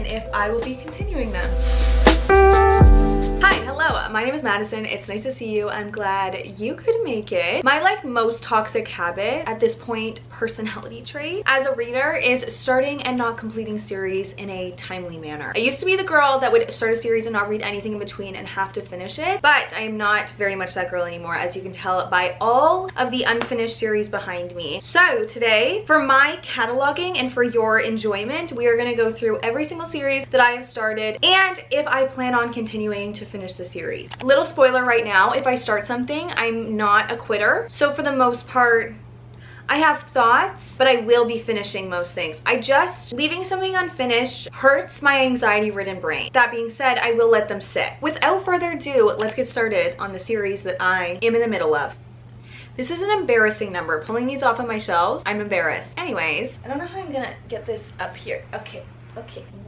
and if I will be continuing them. Hi, hello, my name is Madison. It's nice to see you. I'm glad you could make it. My most toxic habit at this point, personality trait as a reader, is starting and not completing series in a timely manner. I used to be the girl that would start a series and not read anything in between and have to finish it, but I am not very much that girl anymore, as you can tell by all of the unfinished series behind me. So today, for my cataloging and for your enjoyment, we are going to go through every single series that I have started and if I plan on continuing to finish the series. Little spoiler right now, if I start something, I'm not a quitter. So for the most part, I have thoughts, but I will be finishing most things. Leaving something unfinished hurts my anxiety-ridden brain. That being said, I will let them sit. Without further ado, let's get started on the series that I am in the middle of. This is an embarrassing number. Pulling these off of my shelves, I'm embarrassed. Anyways, I don't know how I'm gonna get this up here. Okay.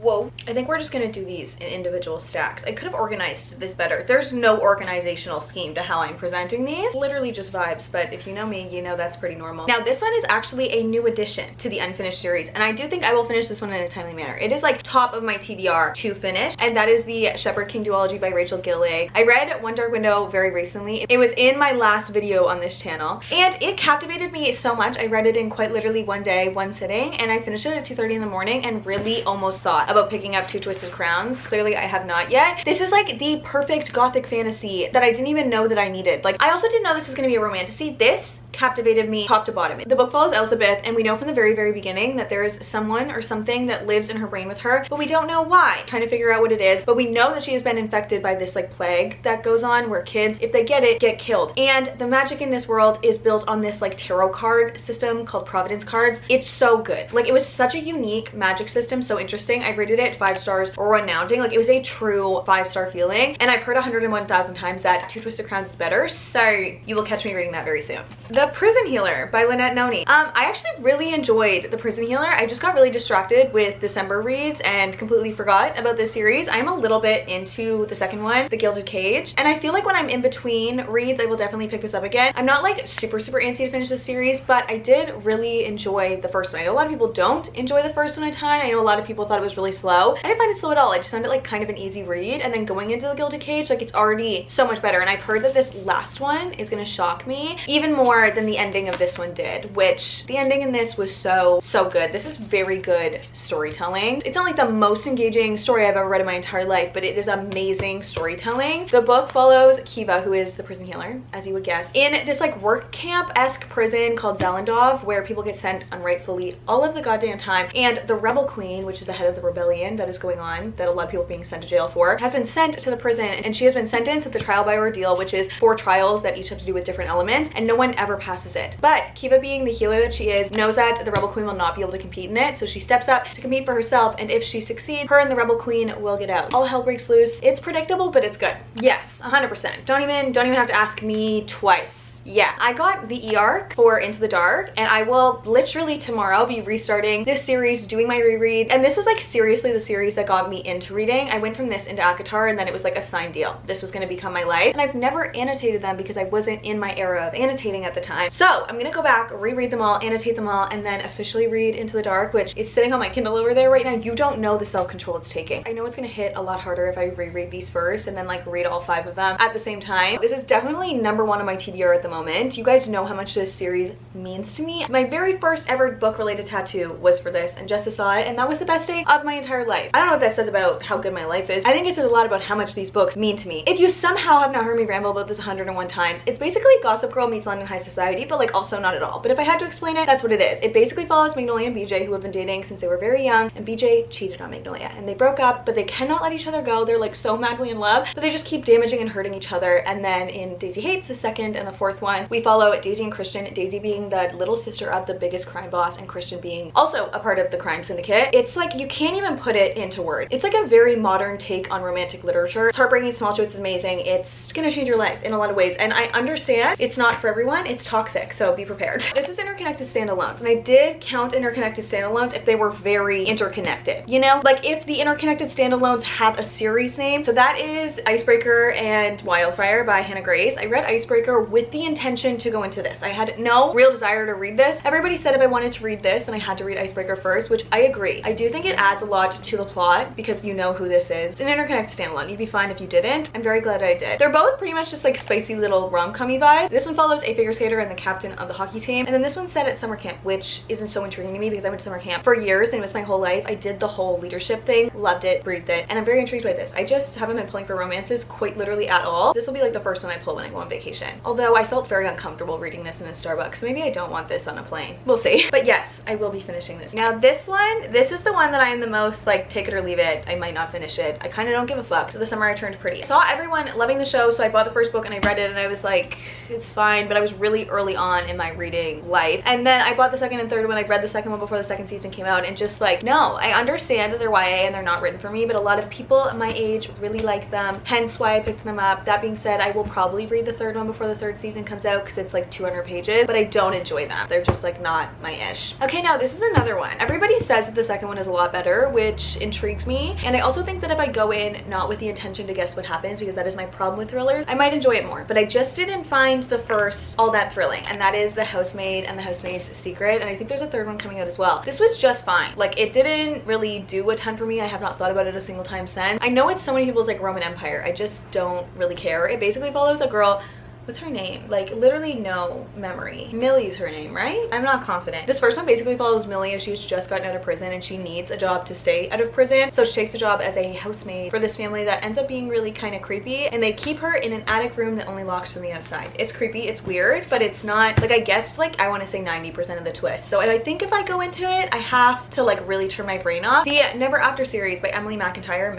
Whoa. I think we're just gonna do these in individual stacks. I could have organized this better. There's no organizational scheme to how I'm presenting these. Literally just vibes, but if you know me, you know that's pretty normal. Now this one is actually a new addition to the unfinished series, and I do think I will finish this one in a timely manner. It is like top of my TBR to finish, and that is the Shepherd King duology by Rachel Gilliay. I read One Dark Window very recently. It was in my last video on this channel, and it captivated me so much. I read it in quite literally one day, one sitting, and I finished it at 2:30 in the morning and really almost thought about picking up Two Twisted Crowns. Clearly I have not yet. This is like the perfect gothic fantasy that I didn't even know that I needed. Like, I also didn't know this was going to be a romantasy. This captivated me top to bottom. The book follows Elizabeth, and we know from the very beginning that there is someone or something that lives in her brain with her, but we don't know why. Trying to figure out what it is, but we know that she has been infected by this like plague that goes on where kids, if they get it, get killed. And the magic in this world is built on this like tarot card system called Providence cards. It's so good. Like, it was such a unique magic system, so interesting. I rated it 5 stars or renowned. Like, it was a true 5-star feeling, and I've heard 101,000 times that Two Twisted Crowns is better, so you will catch me reading that very soon. The Prison Healer by Lynette Noni. I actually really enjoyed The Prison Healer. I just got really distracted with December reads and completely forgot about this series. I'm a little bit into the second one, The Gilded Cage, and I feel like when I'm in between reads, I will definitely pick this up again. I'm not like super antsy to finish this series, but I did really enjoy the first one. I know a lot of people don't enjoy the first one a ton. I know a lot of people thought it was really slow. I didn't find it slow at all. I just found it like kind of an easy read, and then going into The Gilded Cage, like, it's already so much better. And I've heard that this last one is gonna shock me even more than the ending of this one did, which the ending in this was so good. This is very good storytelling. It's not like the most engaging story I've ever read in my entire life, but it is amazing storytelling. The book follows Kiva, who is the prison healer, as you would guess, in this like work camp-esque prison called Zalendov, where people get sent unrightfully all of the goddamn time. And the rebel queen, which is the head of the rebellion that is going on, that a lot of people are being sent to jail for, has been sent to the prison, and she has been sentenced with the trial by ordeal, which is 4 trials that each have to do with different elements, and no one ever passes it. But Kiva, being the healer that she is, knows that the rebel queen will not be able to compete in it, so she steps up to compete for herself, and if she succeeds, her and the rebel queen will get out. All hell breaks loose. It's predictable, but it's good. Yes, 100%. Don't even have to ask me twice. Yeah, I got the e-arc for Into the Dark, and I will literally tomorrow be restarting this series, doing my reread. And this was like seriously the series that got me into reading. I went from this into ACOTAR, and then it was like a signed deal. This was going to become my life, and I've never annotated them because I wasn't in my era of annotating at the time. So I'm gonna go back, reread them all, annotate them all, and then officially read Into the Dark, which is sitting on my Kindle over there right now. You don't know the self-control it's taking. I know it's gonna hit a lot harder if I reread these first and then like read all 5 of them at the same time. This is definitely #1 on my TBR at the moment. You guys know how much this series means to me. My very first ever book related tattoo was for this, and Justice saw it, and that was the best day of my entire life. I don't know what that says about how good my life is. I think it says a lot about how much these books mean to me. If you somehow have not heard me ramble about this 101 times, it's basically Gossip Girl meets London High Society, but like also not at all. But if I had to explain it, that's what it is. It basically follows Magnolia and BJ, who have been dating since they were very young, and BJ cheated on Magnolia, and they broke up, but they cannot let each other go. They're like so madly in love, but they just keep damaging and hurting each other. And then in Daisy Hates, the second and the 4th one, we follow Daisy and Christian, Daisy being the little sister of the biggest crime boss, and Christian being also a part of the crime syndicate. It's like, you can't even put it into words. It's like a very modern take on romantic literature. It's heartbreaking, small truths, it's amazing. It's gonna change your life in a lot of ways, and I understand it's not for everyone. It's toxic, so be prepared. This is interconnected standalones, and I did count interconnected standalones if they were very interconnected. You know, like if the interconnected standalones have a series name. So that is Icebreaker and Wildfire by Hannah Grace. I read Icebreaker with the intention to go into this. I had no real desire to read this. Everybody said if I wanted to read this, then I had to read Icebreaker first, which I agree. I do think it adds a lot to the plot because you know who this is. It's an interconnected standalone. You'd be fine if you didn't. I'm very glad I did. They're both pretty much just like spicy little rom-com-y vibe. This one follows a figure skater and the captain of the hockey team. And then this one's set at summer camp, which isn't so intriguing to me because I went to summer camp for years and it was my whole life. I did the whole leadership thing, loved it, breathed it, and I'm very intrigued by this. I just haven't been pulling for romances quite literally at all. This will be like the first one I pull when I go on vacation. Although I felt very uncomfortable reading this in a Starbucks, so maybe I don't want this on a plane. We'll see. But yes, I will be finishing this. Now this one, this is the one that I am the most like take it or leave it. I might not finish it. I kind of don't give a fuck. So the summer I turned pretty. I saw everyone loving the show, so I bought the first book and I read it and I was like, it's fine, but I was really early on in my reading life. And then I bought the second and third one. I read the second one before the second season came out and just like, no, I understand that they're YA and they're not written for me, but a lot of people my age really like them, hence why I picked them up. That being said, I will probably read the third one before the third season comes out because it's like 200 pages, but I don't enjoy them. They're just like not my ish. Okay, now this is another one. Everybody says that the second one is a lot better, which intrigues me. And I also think that if I go in not with the intention to guess what happens, because that is my problem with thrillers, I might enjoy it more. But I just didn't find the first all that thrilling, and that is The Housemaid and The Housemaid's Secret. And I think there's a third one coming out as well. This was just fine. Like, it didn't really do a ton for me. I have not thought about it a single time since. I know it's so many people's like Roman Empire. I just don't really care. It basically follows a girl. What's her name? Like, literally no memory. Millie's her name, right? I'm not confident. This first one basically follows Millie as she's just gotten out of prison and she needs a job to stay out of prison. So she takes a job as a housemaid for this family that ends up being really kind of creepy, and they keep her in an attic room that only locks from the outside. It's creepy, it's weird, but it's not, like, I guessed, like, I want to say 90% of the twist. So I think if I go into it, I have to like really turn my brain off. The Never After series by Emily McIntyre,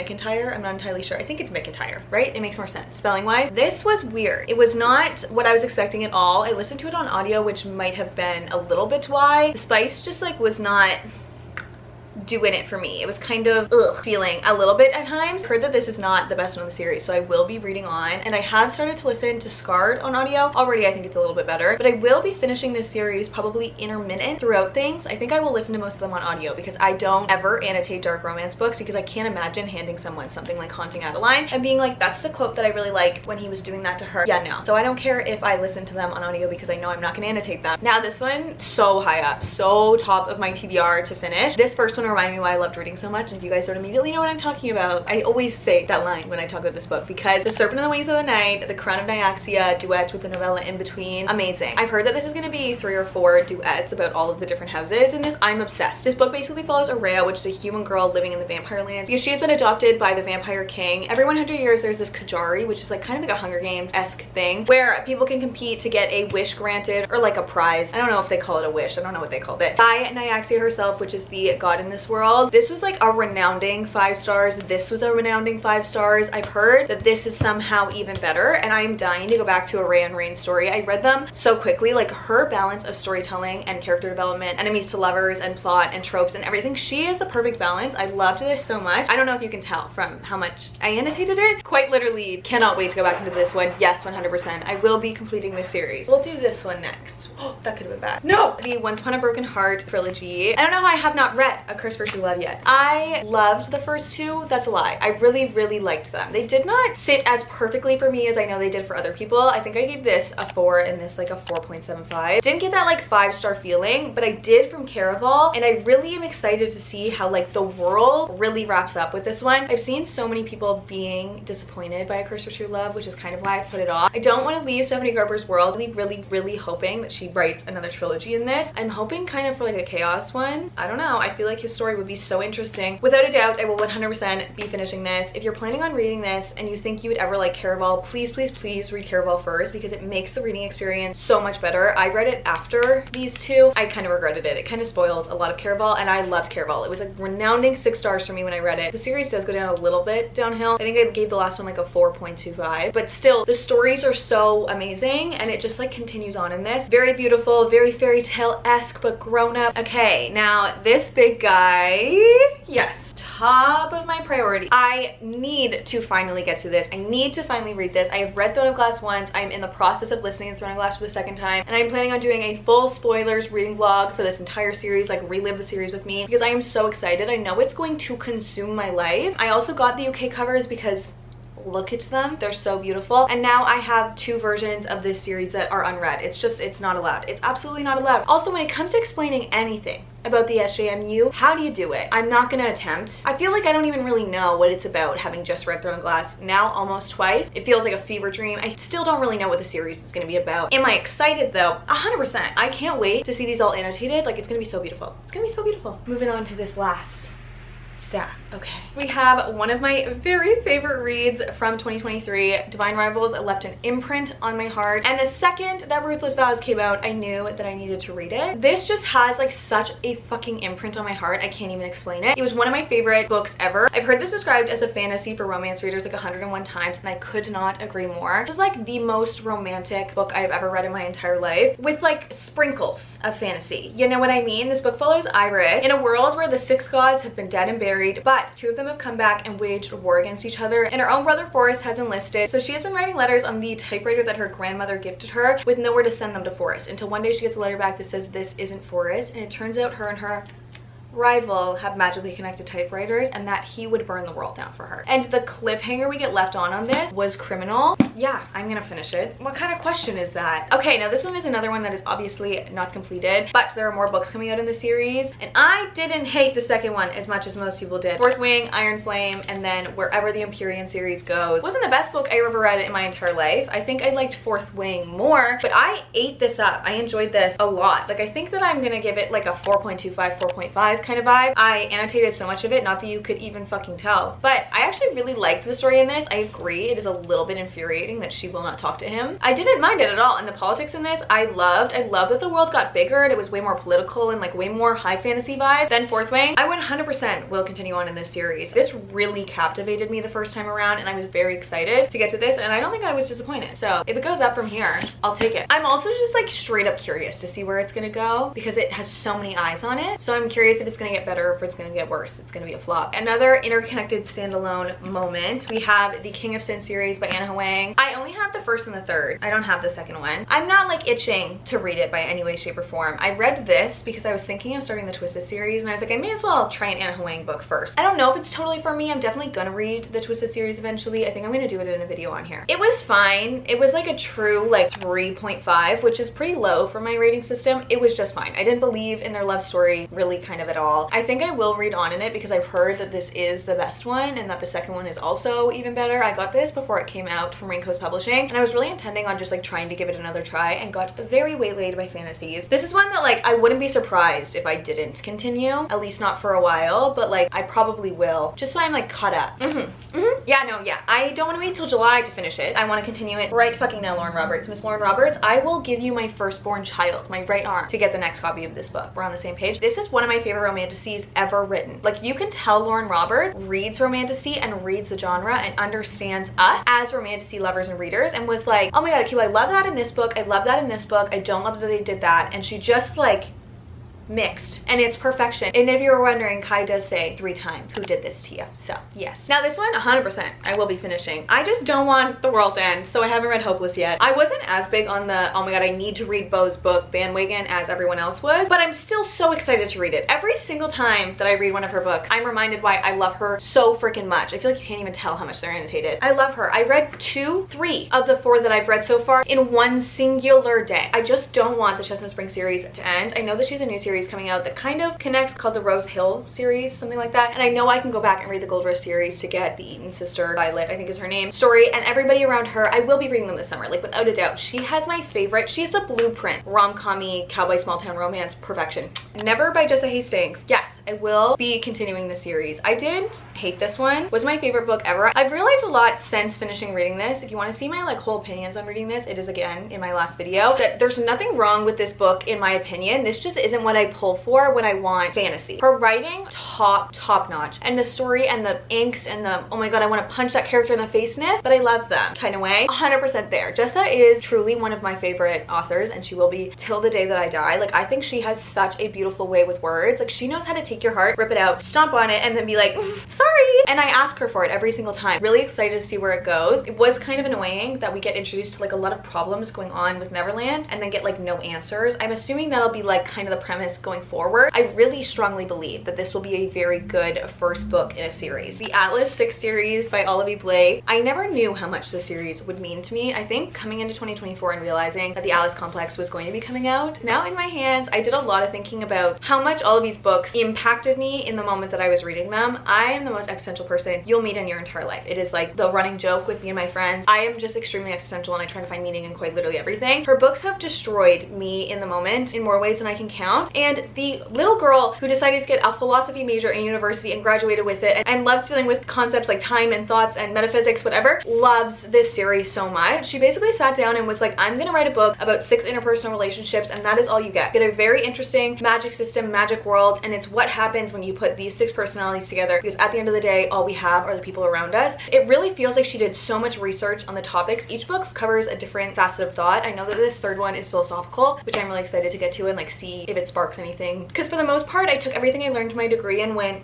I'm not entirely sure. I think it's McIntyre, right? It makes more sense spelling wise. This was weird. It was not what I was expecting at all. I listened to it on audio, which might have been a little bit why. The spice just like was not doing it for me. It was kind of feeling a little bit at times. Heard that this is not the best one in the series, so I will be reading on, and I have started to listen to Scarred on audio. Already I think it's a little bit better, but I will be finishing this series probably intermittent throughout things. I think I will listen to most of them on audio because I don't ever annotate dark romance books because I can't imagine handing someone something like Haunting Adeline and being like, that's the quote that I really liked when he was doing that to her. Yeah, no. So I don't care if I listen to them on audio because I know I'm not gonna annotate them. Now this one, so high up, so top of my TBR to finish. This first one reminded me why I loved reading so much, and if you guys don't immediately know what I'm talking about, I always say that line when I talk about this book because The Serpent and the Wings of the Night, The Crown of Nyaxia, duets with the novella in between, amazing. I've heard that this is going to be 3 or 4 duets about all of the different houses in this. I'm obsessed. This book basically follows Araya, which is a human girl living in the vampire lands because she has been adopted by the vampire king. Every 100 years there's this Kajari, which is like kind of like a Hunger Games-esque thing where people can compete to get a wish granted or like a prize. I don't know if they call it a wish. I don't know what they called it. By Nyaxia herself, which is the god in this world. This was like a renounding 5 stars. This was a renounding 5 stars. I've heard that this is somehow even better, and I am dying to go back to Araya and Rain's story. I read them so quickly. Like, her balance of storytelling and character development, enemies to lovers and plot and tropes and everything, she is the perfect balance. I loved this so much. I don't know if you can tell from how much I annotated it. Quite literally cannot wait to go back into this one. Yes, 100%. I will be completing this series. We'll do this one next. Oh, that could have been bad. No! The Once Upon a Broken Heart trilogy. I don't know how I have not read A Curse for True Love yet. I loved the first 2. That's a lie. I really, really liked them. They did not sit as perfectly for me as I know they did for other people. I think I gave this a 4 and this like a 4.75. Didn't get that like 5-star feeling, but I did from Caraval, and I really am excited to see how like the world really wraps up with this one. I've seen so many people being disappointed by A Curse for True Love, which is kind of why I put it off. I don't want to leave Stephanie Garber's world. Really, really, really hoping that she writes another trilogy in this. I'm hoping kind of for like a chaos one. I don't know. I feel like his story would be so interesting. Without a doubt, I will 100% be finishing this. If you're planning on reading this and you think you would ever like Caraval, please, please, please read Caraval first because it makes the reading experience so much better. I read it after these 2. I kind of regretted it. It kind of spoils a lot of Caraval, and I loved Caraval. It was a renounding 6 stars for me when I read it. The series does go down a little bit downhill. I think I gave the last one like a 4.25, but still the stories are so amazing and it just like continues on in this. Very beautiful, very fairy tale-esque, but grown up. Okay, now this big guy, yes, top of my priority. I need to finally get to this. I need to finally read this. I have read Throne of Glass once. I'm in the process of listening to Throne of Glass for the 2nd time, and I'm planning on doing a full spoilers reading vlog for this entire series, like relive the series with me, because I am so excited. I know it's going to consume my life. I also got the UK covers because look at them. They're so beautiful. And now I have 2 versions of this series that are unread. It's not allowed. It's absolutely not allowed. Also, when it comes to explaining anything about the SJMU, how do you do it? I'm not gonna attempt. I feel like I don't even really know what it's about, having just read Throne of Glass now almost twice. It feels like a fever dream. I still don't really know what the series is gonna be about. Am I excited though? 100%. I can't wait to see these all annotated. Like, it's gonna be so beautiful. It's gonna be so beautiful. Moving on to this last stack. Okay, we have one of my very favorite reads from 2023. Divine Rivals left an imprint on my heart, and the second that Ruthless Vows came out, I knew that I needed to read it. This just has like such a fucking imprint on my heart. I can't even explain it. It was one of my favorite books ever. I've heard this described as a fantasy for romance readers like 101 times, and I could not agree more. This is like the most romantic book I've ever read in my entire life, with like sprinkles of fantasy. You know what I mean? This book follows Iris in a world where the 6 gods have been dead and buried, but 2 of them have come back and waged war against each other, and her own brother Forrest has enlisted. So she has been writing letters on the typewriter that her grandmother gifted her, with nowhere to send them to Forrest, until one day she gets a letter back that says this isn't Forrest, and it turns out her and her rival have magically connected typewriters, and that he would burn the world down for her. And the cliffhanger we get left on this was criminal. Yeah, I'm gonna finish it. What kind of question is that? Okay, now this one is another one that is obviously not completed, but there are more books coming out in the series, and I didn't hate the second one as much as most people did. Fourth Wing, Iron Flame, and then Wherever the Empyrean series goes wasn't the best book I ever read in my entire life. I think I liked Fourth Wing more, but I ate this up. I enjoyed this a lot. Like, I think that I'm gonna give it like a 4.25, 4.5 kind of vibe. I annotated so much of it, not that you could even fucking tell, but I actually really liked the story in this. I agree, it is a little bit infuriating that she will not talk to him. I didn't mind it at all, and the politics in this I loved. I loved that the world got bigger and it was way more political and like way more high fantasy vibe than Fourth Wing. I 100% will continue on in this series. This really captivated me the first time around, and I was very excited to get to this, and I don't think I was disappointed. So if it goes up from here, I'll take it. I'm also just like straight up curious to see where it's gonna go, because it has so many eyes on it. So I'm curious if it's gonna get better or if it's gonna get worse. It's gonna be a flop. Another interconnected standalone moment, we have the King of Sin series by Anna Huang. I only have the first and the third. I don't have the second one. I'm not like itching to read it by any way, shape, or form. I read this because I was thinking of starting the Twisted series, and I was like, I may as well try an Anna Huang book first. I don't know if it's totally for me. I'm definitely gonna read the Twisted series eventually. I think I'm gonna do it in a video on here. It was fine. It was like a true like 3.5, which is pretty low for my rating system. It was just fine. I didn't believe in their love story really kind of at all. I think I will read on in it because I've heard that this is the best one and that the second one is also even better. I got this before it came out from Raincoast Publishing, and I was really intending on just like trying to give it another try, and got very waylaid by fantasies. This is one that like I wouldn't be surprised if I didn't continue, at least not for a while, but like I probably will, just so I'm like caught up. Yeah, I don't want to wait till July to finish it. I want to continue it right fucking now, Lauren Roberts. Miss Lauren Roberts, I will give you my firstborn child, my right arm, to get the next copy of this book. We're on the same page. This is one of my favorite romanticies ever written. Like, you can tell Lauren Roberts reads romantasy and reads the genre and understands us as romantasy lovers and readers, and was like, oh my god, Akiwa, I love that in this book, I love that in this book, I don't love that they did that, and she just like mixed, and it's perfection. And if you were wondering, Kai does say 3 times, who did this to you? So yes. Now this one, 100% I will be finishing. I just don't want the world to end, so I haven't read Hopeless yet. I wasn't as big on the oh my god I need to read Beau's book bandwagon as everyone else was, but I'm still so excited to read it. Every single time that I read one of her books, I'm reminded why I love her so freaking much. I feel like you can't even tell how much they're annotated. I love her. I read 3 of the 4 that I've read so far in one singular day. I just don't want the Chestnut Spring series to end. I know that she's a new series coming out that kind of connects, called the Rose Hill series, something like that, and I know I can go back and read the Gold Rush series to get the Eaton sister, Violet I think is her name, story, and everybody around her. I will be reading them this summer, like without a doubt. She has my favorite. She's the blueprint rom-com-y cowboy small town romance perfection. Never by Jessa Hastings. Yes, I will be continuing the series. I didn't hate this one. It was my favorite book ever. I've realized a lot since finishing reading this. If you want to see my like whole opinions on reading this, it is again in my last video, that there's nothing wrong with this book in my opinion. This just isn't what I pull for when I want fantasy. Her writing, top notch, and the story and the angst and the oh my god I want to punch that character in the face-ness, but I love them kind of way, 100% there. Jessa is truly one of my favorite authors, and she will be till the day that I die. Like, I think she has such a beautiful way with words. Like, she knows how to take your heart, rip it out, stomp on it, and then be like, sorry, and I ask her for it every single time. Really excited to see where it goes. It was kind of annoying that we get introduced to like a lot of problems going on with Neverland and then get like no answers. I'm assuming that'll be like kind of the premise this going forward. I really strongly believe that this will be a very good first book in a series. The Atlas 6 series by Olivia Blake. I never knew how much this series would mean to me. I think coming into 2024 and realizing that the Atlas Complex was going to be coming out, now in my hands, I did a lot of thinking about how much all of these books impacted me in the moment that I was reading them. I am the most existential person you'll meet in your entire life. It is like the running joke with me and my friends. I am just extremely existential and I try to find meaning in quite literally everything. Her books have destroyed me in the moment in more ways than I can count. And the little girl who decided to get a philosophy major in university and graduated with it and loves dealing with concepts like time and thoughts and metaphysics, whatever, loves this series so much. She basically sat down and was like, I'm gonna write a book about 6 interpersonal relationships and that is all you get. Get a very interesting magic system, magic world, and it's what happens when you put these 6 personalities together, because at the end of the day, all we have are the people around us. It really feels like she did so much research on the topics. Each book covers a different facet of thought. I know that this third one is philosophical, which I'm really excited to get to and like see if it sparks anything. Because for the most part, I took everything I learned to my degree and went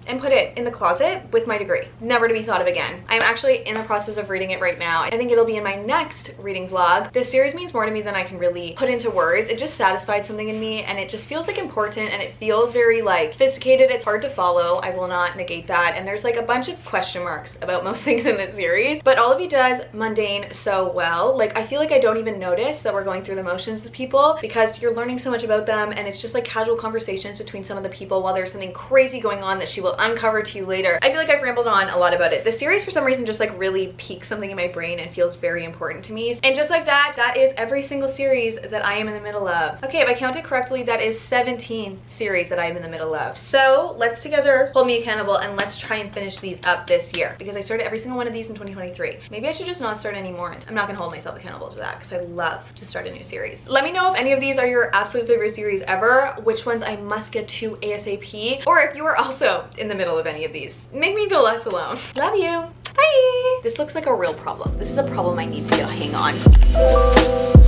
and put it in the closet with my degree, never to be thought of again. I'm actually in the process of reading it right now. I think it'll be in my next reading vlog. This series means more to me than I can really put into words. It just satisfied something in me and it just feels like important and it feels very like sophisticated. It's hard to follow, I will not negate that, and there's like a bunch of question marks about most things in this series, but Olivia does mundane so well. Like I feel like I don't even notice that we're going through the motions with people because you're learning so much about them and it's just like casual conversations between some of the people while there's something crazy going on that she will uncover to you later. I feel like I've rambled on a lot about it. The series for some reason just like really piques something in my brain and feels very important to me. And just like that, that is every single series that I am in the middle of. Okay, if I counted correctly, that is 17 series that I am in the middle of. So let's together hold me accountable and let's try and finish these up this year because I started every single one of these in 2023. Maybe I should just not start anymore. I'm not gonna hold myself accountable to that because I love to start a new series. Let me know if any of these are your absolute favorite series ever, which ones I must get to ASAP, or if you are also in the middle of any of these. Make me feel less alone. Love you. Bye. This looks like a real problem. This is a problem I need to hang on.